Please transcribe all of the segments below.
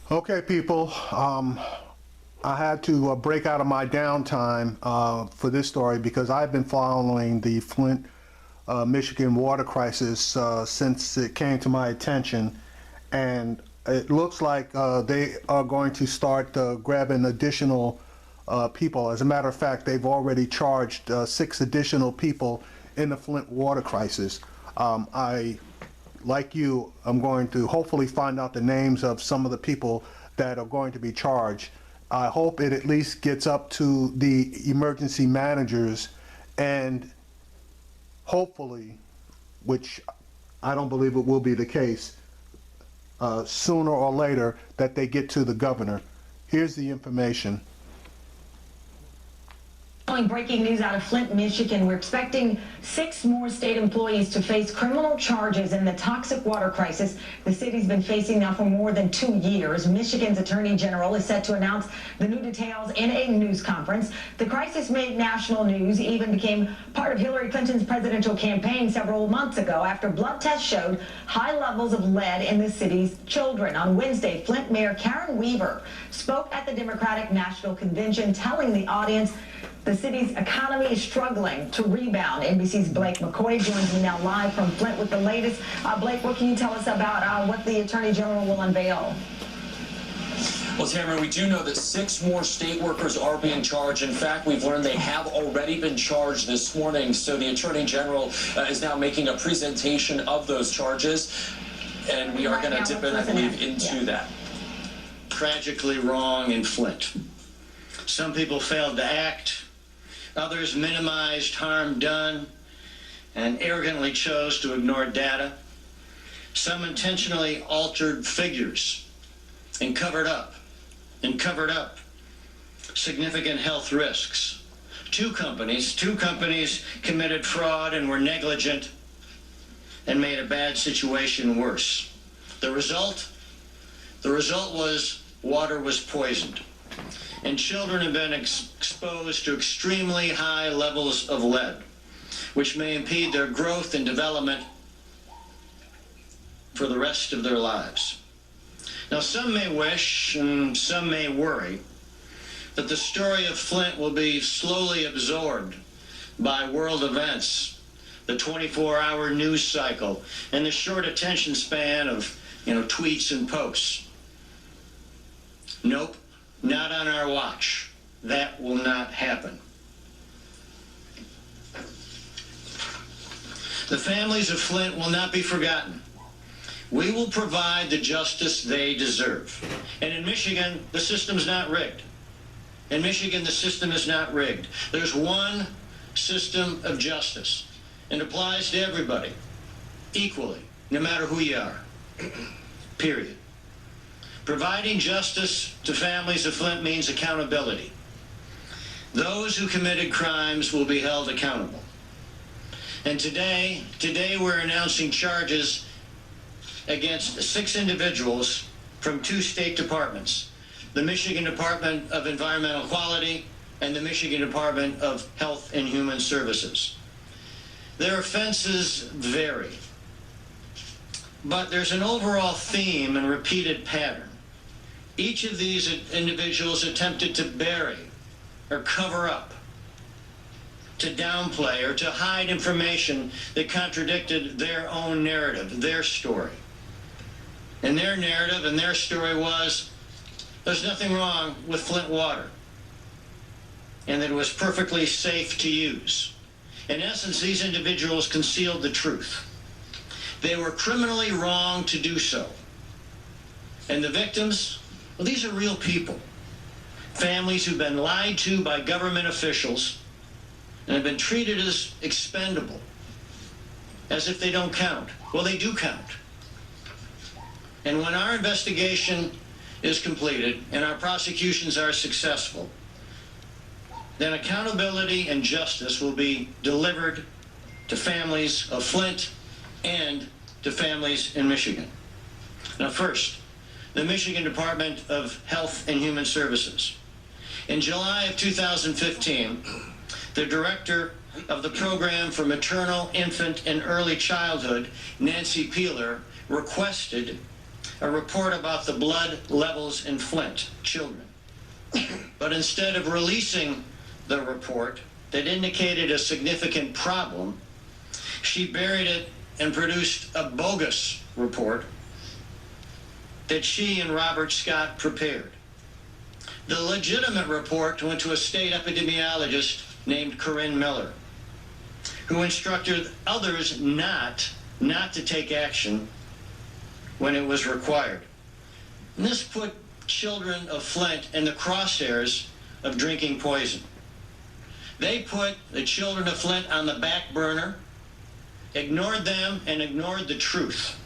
Okay, people. I had to break out of my downtime for this story because I've been following the Flint, Michigan water crisis since it came to my attention, and it looks like they are going to start grabbing additional people. As a matter of fact, they've already charged 6 additional people in the Flint water crisis. Like you, I'm going to hopefully find out the names of some of the people that are going to be charged. I hope it at least gets up to the emergency managers, and hopefully, which I don't believe it will be the case, sooner or later, that they get to the governor. Here's the information. Breaking news out of Flint, Michigan. We're expecting 6 more state employees to face criminal charges in the toxic water crisis the city's been facing now for more than 2 years. Michigan's Attorney General is set to announce the new details in a news conference. The crisis made national news, even became part of Hillary Clinton's presidential campaign several months ago after blood tests showed high levels of lead in the city's children. On Wednesday, Flint Mayor Karen Weaver spoke at the Democratic National Convention, telling the audience the city's economy is struggling to rebound. NBC's Blake McCoy joins me now live from Flint with the latest. Blake, what can you tell us about what the Attorney General will unveil? Well, Tamara, we do know that 6 more state workers are being charged. In fact, we've learned they have already been charged this morning. So the Attorney General is now making a presentation of those charges. And we are going to dip in, I believe, into that. Tragically wrong in Flint. Some people failed to act. Others minimized harm done and arrogantly chose to ignore data. Some intentionally altered figures and covered up significant health risks. Two companies committed fraud and were negligent and made a bad situation worse. The result was water was poisoned. And children have been exposed to extremely high levels of lead, which may impede their growth and development for the rest of their lives. Now, some may wish and some may worry that the story of Flint will be slowly absorbed by world events, the 24-hour news cycle, and the short attention span of, tweets and posts. Nope. Not on our watch. That will not happen. The families of Flint will not be forgotten. We will provide the justice they deserve. And in Michigan, the system's not rigged. In Michigan, the system is not rigged. There's one system of justice. It applies to everybody, equally, no matter who you are. Period. Providing justice to families of Flint means accountability. Those who committed crimes will be held accountable. And today we're announcing charges against 6 individuals from 2 state departments, the Michigan Department of Environmental Quality and the Michigan Department of Health and Human Services. Their offenses vary, but there's an overall theme and repeated pattern. Each of these individuals attempted to bury or cover up, to downplay or to hide information that contradicted their own narrative, their story. And their narrative and their story was, there's nothing wrong with Flint water, and that it was perfectly safe to use. In essence, these individuals concealed the truth. They were criminally wrong to do so. And the victims, well, these are real people. Families who've been lied to by government officials and have been treated as expendable, as if they don't count. Well, they do count. And when our investigation is completed and our prosecutions are successful, then accountability and justice will be delivered to families of Flint and to families in Michigan. Now, first, the Michigan Department of Health and Human Services. In July of 2015, the director of the Program for Maternal, Infant, and Early Childhood, Nancy Peeler, requested a report about the blood levels in Flint children. But instead of releasing the report that indicated a significant problem, she buried it and produced a bogus report that she and Robert Scott prepared. The legitimate report went to a state epidemiologist named Corinne Miller, who instructed others not to take action when it was required. And this put children of Flint in the crosshairs of drinking poison. They put the children of Flint on the back burner, ignored them, and ignored the truth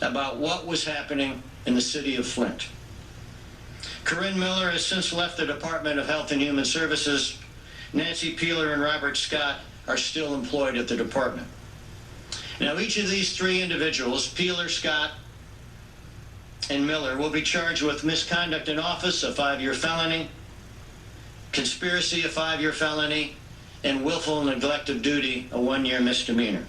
about what was happening in the city of Flint. Corinne Miller has since left the Department of Health and Human Services. Nancy Peeler and Robert Scott are still employed at the department. Now, each of these three individuals, Peeler, Scott, and Miller, will be charged with misconduct in office, a 5-year felony, conspiracy, a 5-year felony, and willful neglect of duty, a 1-year misdemeanor.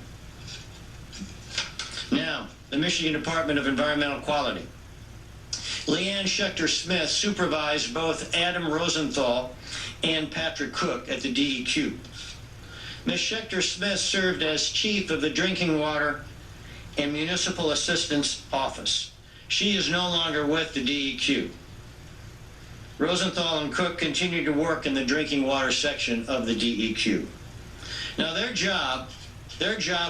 Now, the Michigan Department of Environmental Quality. Leanne Schechter-Smith supervised both Adam Rosenthal and Patrick Cook at the DEQ. Ms. Schechter-Smith served as chief of the Drinking Water and Municipal Assistance Office. She is no longer with the DEQ. Rosenthal and Cook continue to work in the drinking water section of the DEQ. Now, their job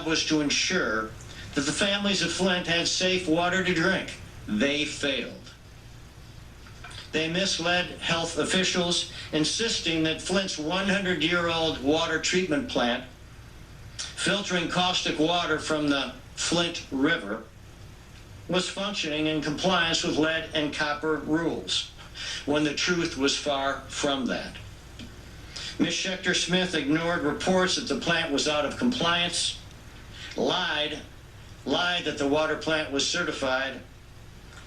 was to ensure that the families of Flint had safe water to drink. They failed. They misled health officials, insisting that Flint's 100-year-old water treatment plant, filtering caustic water from the Flint River, was functioning in compliance with lead and copper rules, when the truth was far from that. Ms. Schechter-Smith ignored reports that the plant was out of compliance, lied that the water plant was certified,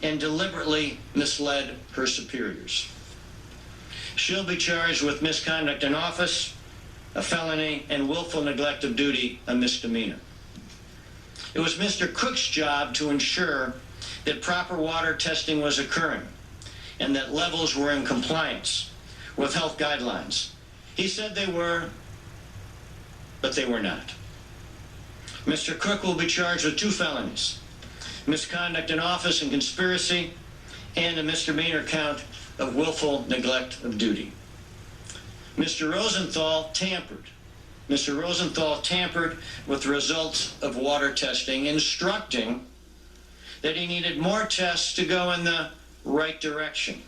and deliberately misled her superiors. She'll be charged with misconduct in office, a felony, and willful neglect of duty, a misdemeanor. It was Mr. Cook's job to ensure that proper water testing was occurring and that levels were in compliance with health guidelines. He said they were, but they were not. Mr. Cook will be charged with 2 felonies, misconduct in office and conspiracy, and a misdemeanor count of willful neglect of duty. Mr. Rosenthal tampered with the results of water testing, instructing that he needed more tests to go in the right direction.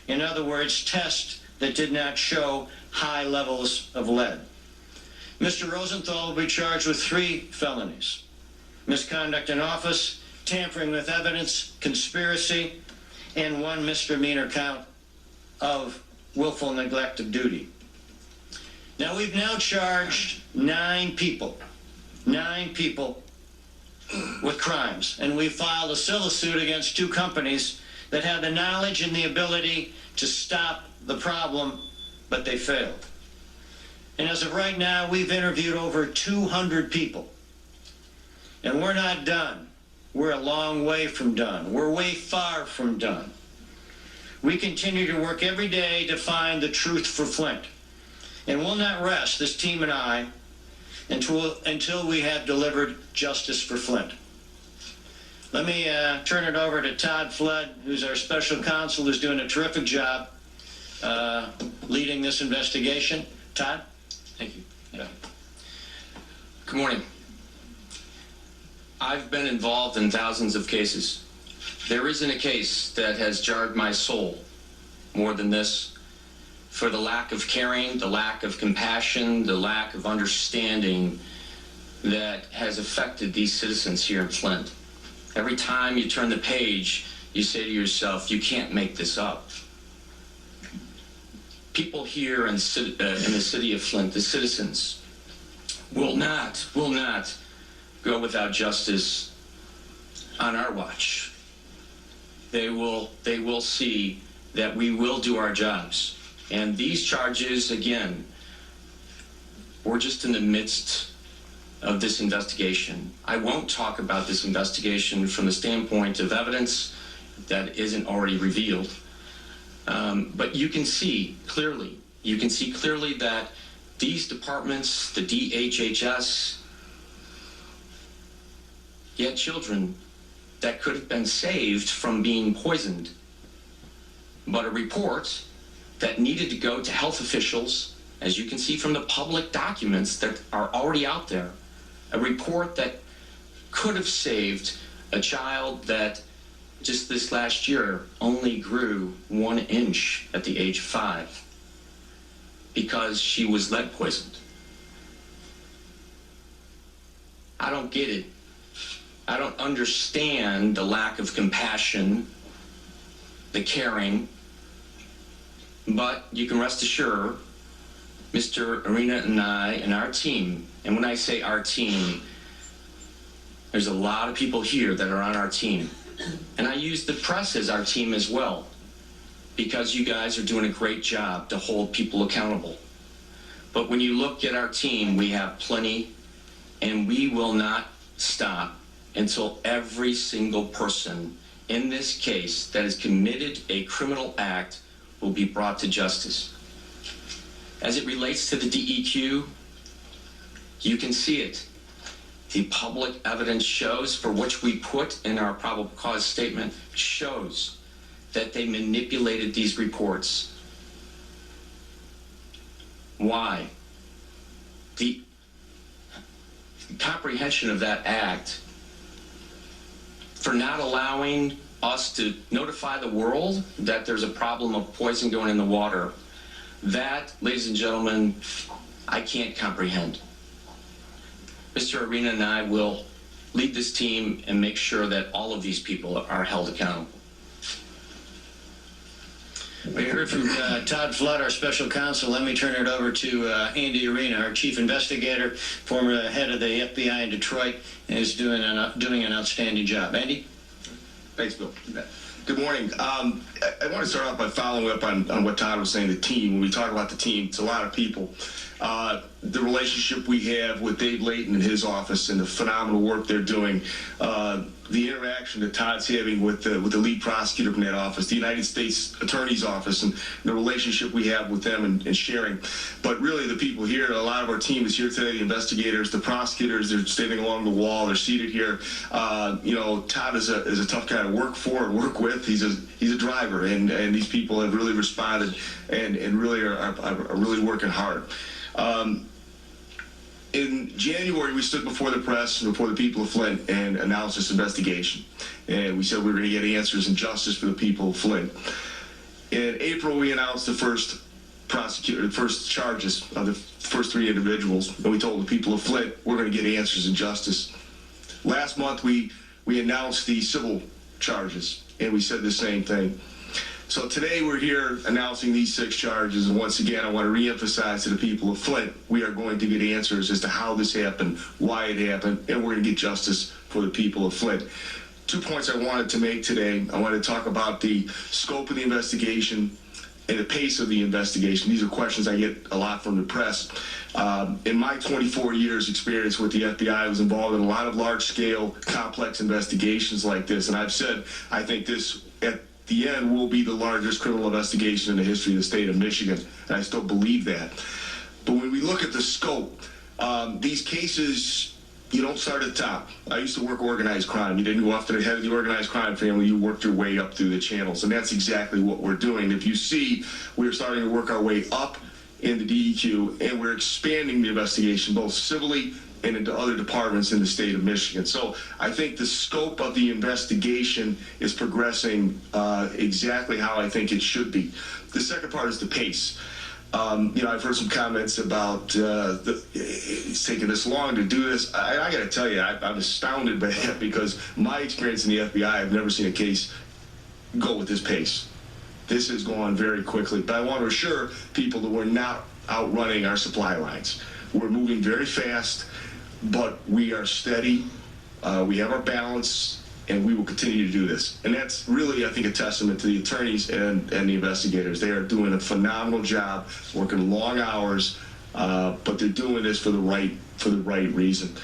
In other words, tests that did not show high levels of lead. Mr. Rosenthal will be charged with 3 felonies: misconduct in office, tampering with evidence, conspiracy, and 1 misdemeanor count of willful neglect of duty. Now, we've now charged 9 people with crimes, and we filed a civil suit against 2 companies that had the knowledge and the ability to stop the problem, but they failed. And as of right now, we've interviewed over 200 people, and we're not done. We're a long way from done. We're way far from done. We continue to work every day to find the truth for Flint, and we'll not rest, this team and I, until we have delivered justice for Flint. Let me turn it over to Todd Flood, who's our special counsel, who's doing a terrific job leading this investigation. Todd? Thank you. Yeah. Good morning. I've been involved in thousands of cases. There isn't a case that has jarred my soul more than this, for the lack of caring, the lack of compassion, the lack of understanding that has affected these citizens here in Flint. Every time you turn the page, you say to yourself, you can't make this up. People here in the city of Flint, the citizens, will not go without justice on our watch. They will see that we will do our jobs. And these charges, again, we're just in the midst of this investigation. I won't talk about this investigation from the standpoint of evidence that isn't already revealed. But you can see clearly that these departments, the DHHS, he had children that could have been saved from being poisoned. But a report that needed to go to health officials, as you can see from the public documents that are already out there, a report that could have saved a child that just this last year only grew 1 inch at the age of 5 because she was lead poisoned. I don't get it. I don't understand the lack of compassion, the caring, but you can rest assured, Mr. Arena and I and our team, and when I say our team, there's a lot of people here that are on our team. And I use the press as our team as well, because you guys are doing a great job to hold people accountable. But when you look at our team, we have plenty, and we will not stop until every single person in this case that has committed a criminal act will be brought to justice. As it relates to the DEQ, you can see it. The public evidence shows, for which we put in our probable cause statement, shows that they manipulated these reports. Why? The comprehension of that act for not allowing us to notify the world that there's a problem of poison going in the water, that, ladies and gentlemen, I can't comprehend. Mr. Arena and I will lead this team and make sure that all of these people are held accountable. We heard from Todd Flood, our special counsel. Let me turn it over to Andy Arena, our chief investigator, former head of the FBI in Detroit, and is doing an outstanding job. Andy? Thanks, Bill. Good morning. I want to start off by following up on what Todd was saying, the team. When we talk about the team, it's a lot of people. The relationship we have with Dave Layton in his office and the phenomenal work they're doing, the interaction that Todd's having with the lead prosecutor from that office, the United States Attorney's Office, and the relationship we have with them and sharing. But really, the people here, a lot of our team is here today, the investigators, the prosecutors, they're standing along the wall, they're seated here. Todd is a tough guy to work for and work with. He's a driver, and these people have really responded and really are really working hard. In January, we stood before the press and before the people of Flint and announced this investigation. And we said we were going to get answers and justice for the people of Flint. In April, we announced the first charges of the first 3 individuals. And we told the people of Flint, we're going to get answers and justice. Last month, we announced the civil charges, and we said the same thing. So today we're here announcing these 6 charges, and once again I want to reemphasize to the people of Flint, we are going to get answers as to how this happened, why it happened, and we're going to get justice for the people of Flint. 2 points I wanted to make today. I wanted to talk about the scope of the investigation and the pace of the investigation. These are questions I get a lot from the press. In my 24 years experience with the FBI, I was involved in a lot of large-scale, complex investigations like this, and I've said I think this, at the end, will be the largest criminal investigation in the history of the state of Michigan, and I still believe that. But when we look at the scope, these cases, you don't start at the top. I used to work organized crime. You didn't go after the head of the organized crime family, you worked your way up through the channels, and that's exactly what we're doing. If you see, we're starting to work our way up in the DEQ, and we're expanding the investigation both civilly and into other departments in the state of Michigan. So I think the scope of the investigation is progressing exactly how I think it should be. The second part is the pace. I've heard some comments about it's taking this long to do this. I got to tell you, I'm astounded by that, because my experience in the FBI, I've never seen a case go with this pace. This has gone very quickly, but I want to assure people that we're not outrunning our supply lines. We're moving very fast, but we are steady. We have our balance, and we will continue to do this. And that's really, I think, a testament to the attorneys and the investigators. They are doing a phenomenal job, working long hours, but they're doing this for the right for the right reason.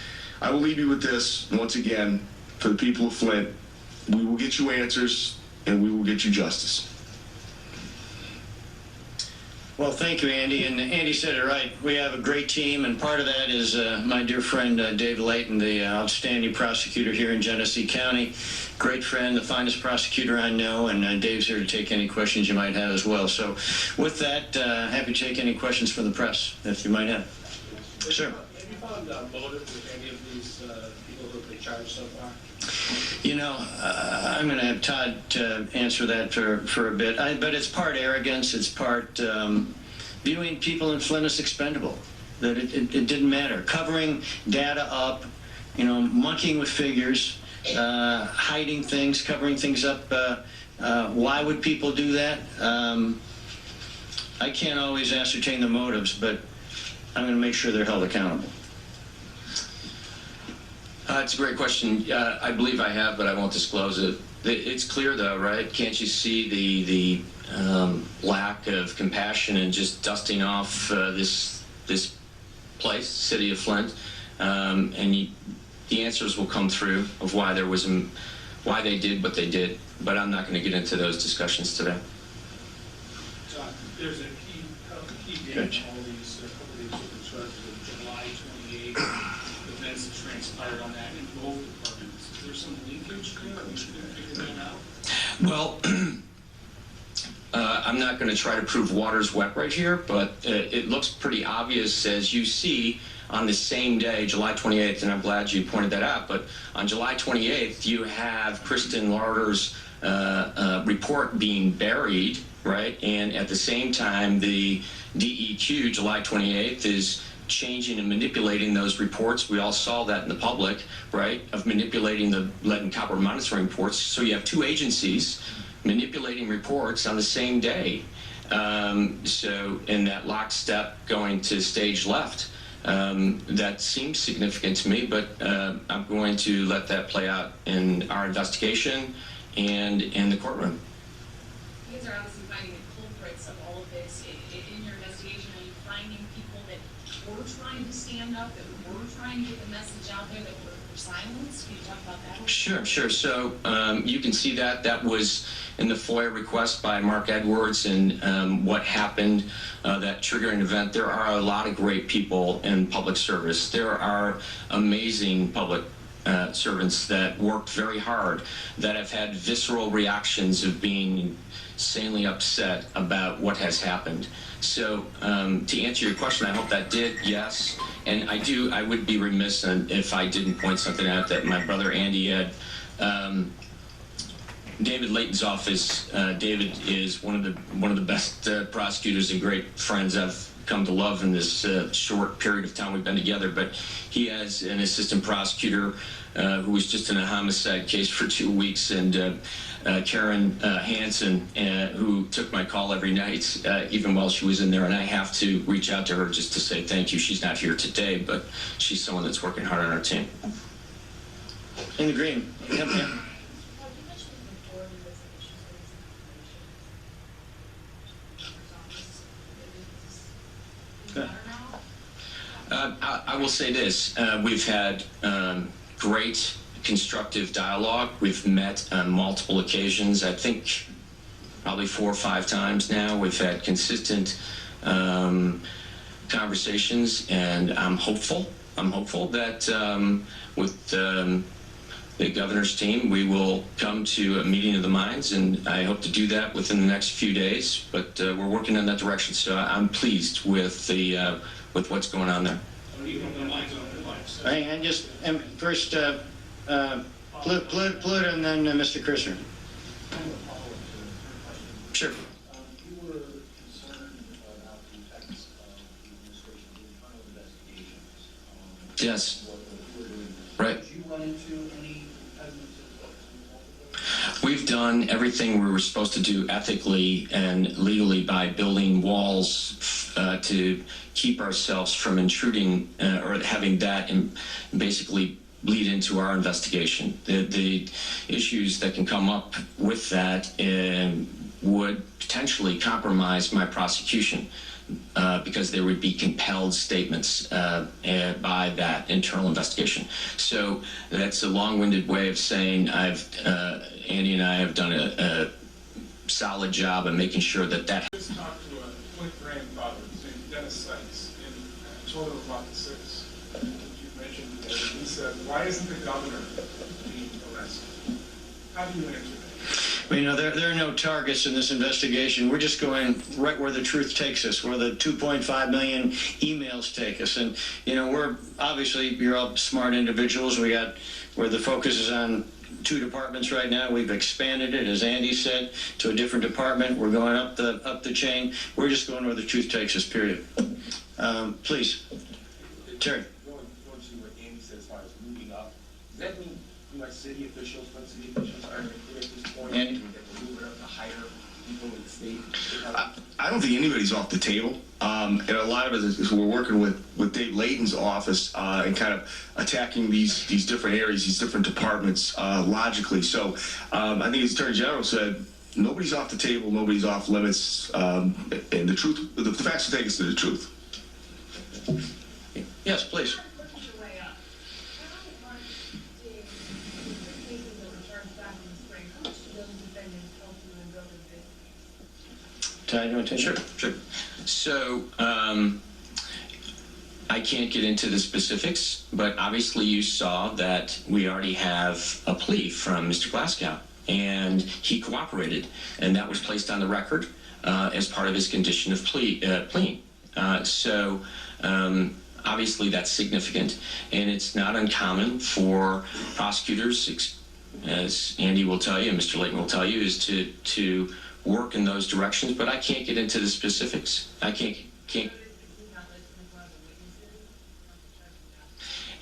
I will leave you with this, once again, for the people of Flint, we will get you answers and we will get you justice. Well, thank you, Andy. And Andy said it right. We have a great team, and part of that is my dear friend Dave Layton, the outstanding prosecutor here in Genesee County. Great friend, the finest prosecutor I know, and Dave's here to take any questions you might have as well. So with that, happy to take any questions from the press, if you might have. Sir. Have you found motive with any of these people who have been charged so far? You know, I'm going to have Todd answer that for a bit. But it's part arrogance. It's part viewing people in Flint as expendable, that it didn't matter. Covering data up, you know, monkeying with figures, hiding things, covering things up. Why would people do that? I can't always ascertain the motives, but I'm going to make sure they're held accountable. It's a great question. I believe I have, but I won't disclose it. It's clear, though, right? Can't you see the lack of compassion and just dusting off this place, city of Flint? The answers will come through of why there was why they did what they did. But I'm not going to get into those discussions today. There's a key date in all these couple of these different charges of July 28th. Events that transpired on that in both departments. Is there some linkage there? We should figure that out. Well, I'm not going to try to prove water's wet right here, but it looks pretty obvious, as you see on the same day, July 28th, and I'm glad you pointed that out, but on July 28th, you have Kristen Larder's report being buried, right? And at the same time, the DEQ, July 28th, is changing and manipulating those reports. We all saw that in the public, right, of manipulating the lead and copper monitoring reports. So you have two agencies manipulating reports on the same day. So in that lockstep going to stage left, that seems significant to me, but I'm going to let that play out in our investigation and in the courtroom. You guys are obviously finding the culprits of all of this. In your investigation, are you finding people that were trying to stand up, that were trying to get the message out there, that were silenced? Can you talk about that? Sure. So you can see that was in the FOIA request by Mark Edwards, and what happened, that triggering event. There are a lot of great people in public service. There are amazing public servants that worked very hard, that have had visceral reactions of being insanely upset about what has happened. So to answer your question, I hope that did, yes. And I would be remiss if I didn't point something out that my brother Andy had. David Layton's office. David is one of the best prosecutors and great friends I've come to love in this short period of time we've been together. But he has an assistant prosecutor who was just in a homicide case for 2 weeks, and Karen Hansen, who took my call every night, even while she was in there. And I have to reach out to her just to say thank you. She's not here today, but she's someone that's working hard on our team. In the green. Yep. I will say this. We've had great constructive dialogue. We've met on multiple occasions. I think probably 4 or 5 times now. We've had consistent conversations, and I'm hopeful that with the governor's team, we will come to a meeting of the minds, and I hope to do that within the next few days. But we're working in that direction, so I'm pleased with with what's going on there. And just first, Pluta, and then Mr. Krisner. Sure. You were concerned about the effects of the administration's internal investigations on Yes. what you were doing. Right. Did you run into any impediments as a result of those? We've done everything we were supposed to do ethically and legally by building walls to keep ourselves from intruding or having that basically lead into our investigation. The issues that can come up with that would potentially compromise my prosecution. because there would be compelled statements by that internal investigation. So that's a long-winded way of saying Andy and I have done a solid job of making sure that Just talked to a Flint grandfather named Dennis Sykes, and I told him about the 6 that you mentioned today. And he said, "Why isn't the governor being arrested?" How do you answer that? Well, you know, there are no targets in this investigation. We're just going right where the truth takes us, where the 2.5 million emails take us. And, you know, we're obviously, you're all smart individuals. We got where the focus is on 2 departments right now. We've expanded it, as Andy said, to a different department. We're going up the chain. We're just going where the truth takes us, period. Please. Terry. Going to what Andy said as far as moving up, does that mean like city officials, Flint city officials are clear at this point? Andy? That we're moving up to hire people in the state? I don't think anybody's off the table. And a lot of it is we're working with Dave Layton's office and kind of attacking these different areas, these different departments logically. So I think as Attorney General said, nobody's off the table, nobody's off limits. And the truth, the facts will take us to the truth. Yes, please. Ty, you want to take it? Sure. So I can't get into the specifics, but obviously you saw that we already have a plea from Mr. Glasgow, and he cooperated, and that was placed on the record as part of his condition of pleading. So obviously that's significant, and it's not uncommon for prosecutors, as Andy will tell you and Mr. Layton will tell you, is to work in those directions, but I can't get into the specifics. I can't.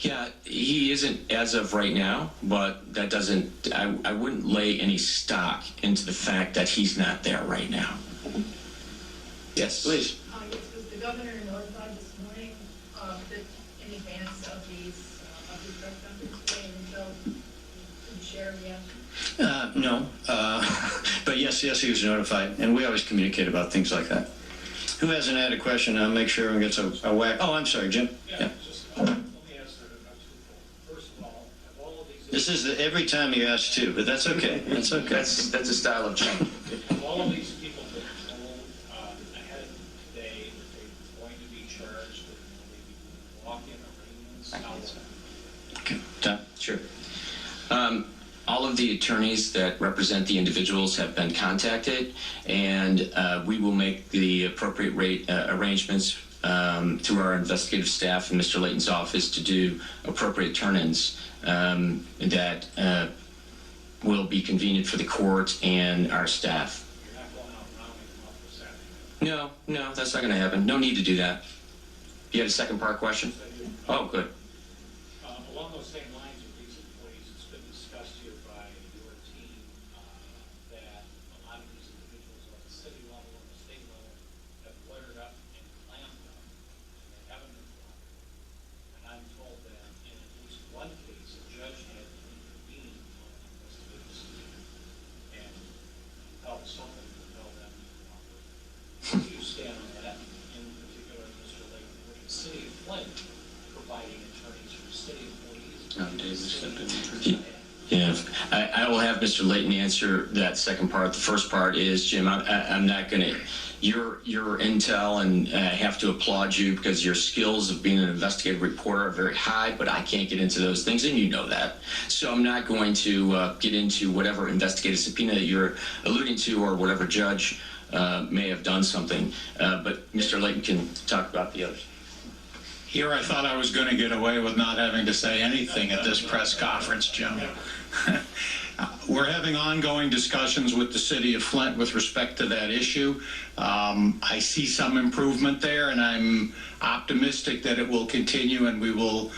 Yeah, he isn't as of right now, but that doesn't, I wouldn't lay any stock into the fact that he's not there right now. Yes, please. Was the governor notified this morning that in advance of these press conferences today, and so could you share the answer? No, but yes, he was notified, and we always communicate about things like that. Who hasn't had a question? I'll make sure everyone gets a whack. Oh, I'm sorry, Jim. Yeah. Let me answer it about twofold. First of all of these... This is every time you ask two, but that's okay. That's okay. That's a style of change. Have all of these people been told ahead of today that they're going to be charged with maybe walk-in arraignments? Okay, Tom. Sure. All of the attorneys that represent the individuals have been contacted, and we will make the appropriate arrangements through our investigative staff and Mr. Layton's office to do appropriate turn-ins that will be convenient for the court and our staff. You're not going out rounding them up this afternoon? No, that's not going to happen. No need to do that. You had a second part question? Oh, good. Along those same lines with these employees, it's been discussed here by your team that a lot of these individuals at the city level and the state level have flared up and clamped up, and they haven't been cooperating. And I'm told that in at least one case, a judge had to intervene on an investigative and help someone to tell them to cooperate. Where do you stand on that, in particular, Mr. Layton, with the city of Flint providing attorneys for city employees? Yeah, I will have Mr. Layton answer that second part. The first part is, Jim, I'm not going to, your intel, and I have to applaud you because your skills of being an investigative reporter are very high, but I can't get into those things, and you know that. So I'm not going to get into whatever investigative subpoena you're alluding to or whatever judge may have done something. But Mr. Layton can talk about the others. Here I thought I was going to get away with not having to say anything at this press conference, Jim. We're having ongoing discussions with the city of Flint with respect to that issue. I see some improvement there, and I'm optimistic that it will continue and we will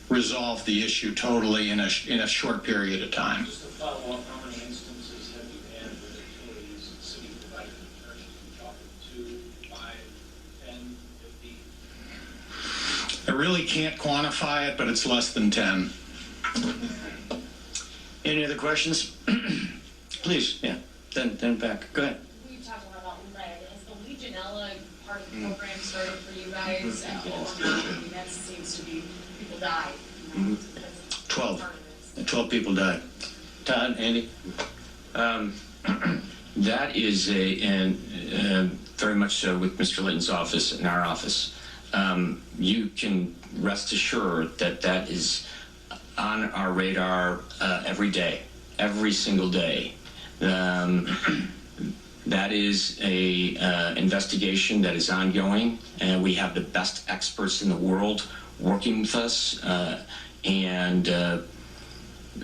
resolve the issue totally in a short period of time. Just to follow up, how many instances have you had with employees and city provided attorneys? You talking 2, 5, 10, 50? I really can't quantify it, but it's less than 10. Any other questions? Please, yeah. Then back. Go ahead. We talked a lot about lead. Has the lead Legionella part of the program started for you guys, or not? I mean, that seems to be, people die. You know, that's 12. part of this. 12 people died. Todd, Andy? That is very much so with Mr. Linton's office and our office. You can rest assured that that is on our radar every day, every single day. That is a investigation that is ongoing, and we have the best experts in the world working with us. And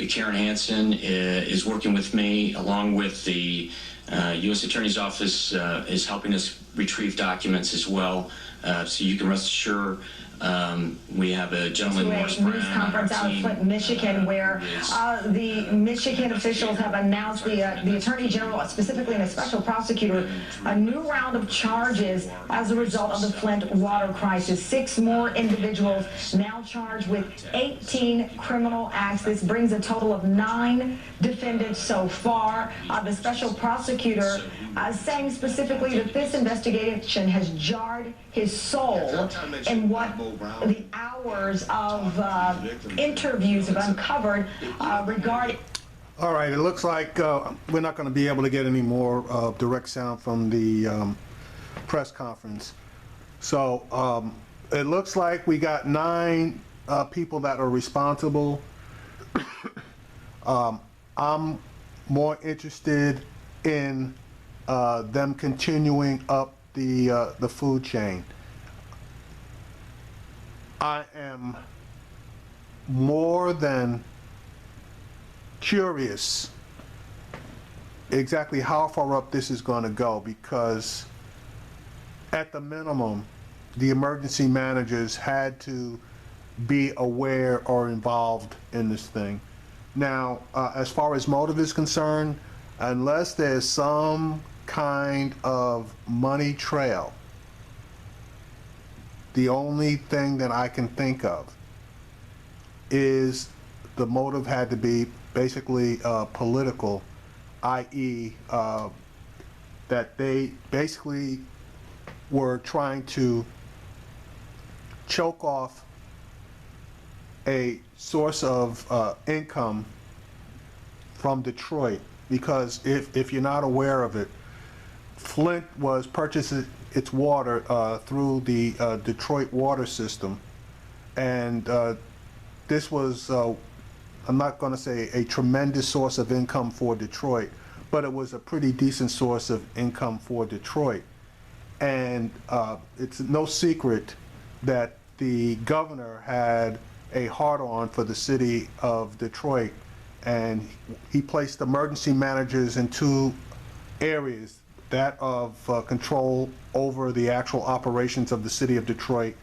Karen Hansen is working with me, along with the U.S. Attorney's Office is helping us retrieve documents as well. So you can rest assured we have a gentleman, To Morris a news Brown, conference our out of team, Flint, Michigan, where the Michigan officials have announced, the Attorney General, specifically and a special prosecutor, a new round of charges as a result of the Flint water crisis. 6 more individuals now charged with 18 criminal acts. This brings a total of 9 defendants so far. The special prosecutor saying specifically that this investigation has jarred his soul, and what the hours of interviews have uncovered regarding. All right, it looks like we're not going to be able to get any more direct sound from the press conference. So it looks like we got 9 people that are responsible. I'm more interested in them continuing up the food chain. I am more than curious exactly how far up this is going to go, because at the minimum, the emergency managers had to be aware or involved in this thing. Now, as far as motive is concerned, unless there's some kind of money trail, the only thing that I can think of is the motive had to be basically political, i.e. That they basically were trying to choke off a source of income from Detroit. Because if you're not aware of it, Flint was purchasing its water through the Detroit water system, and this was, I'm not going to say a tremendous source of income for Detroit, but it was a pretty decent source of income for Detroit. And it's no secret that the governor had a hard-on for the city of Detroit, and he placed emergency managers in 2 areas, that of control over the actual operations of the city of Detroit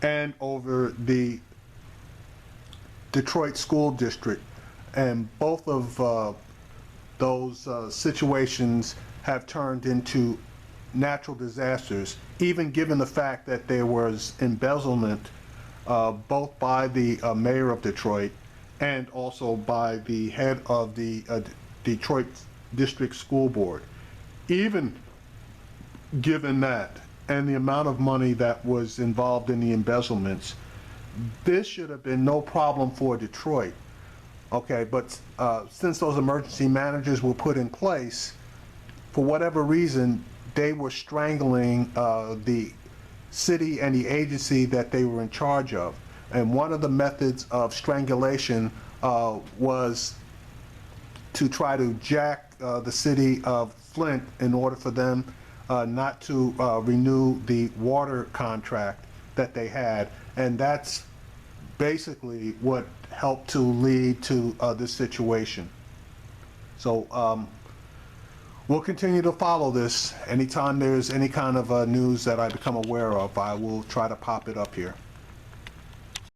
and over the Detroit School District. And both of those situations have turned into natural disasters, even given the fact that there was embezzlement both by the mayor of Detroit and also by the head of the Detroit District School Board. Even given that and the amount of money that was involved in the embezzlements, this should have been no problem for Detroit. Okay, but since those emergency managers were put in place, for whatever reason, they were strangling the city and the agency that they were in charge of. And one of the methods of strangulation was to try to jack the city of Flint in order for them not to renew the water contract that they had. And that's basically what helped to lead to this situation. So we'll continue to follow this. Anytime there's any kind of news that I become aware of, I will try to pop it up here.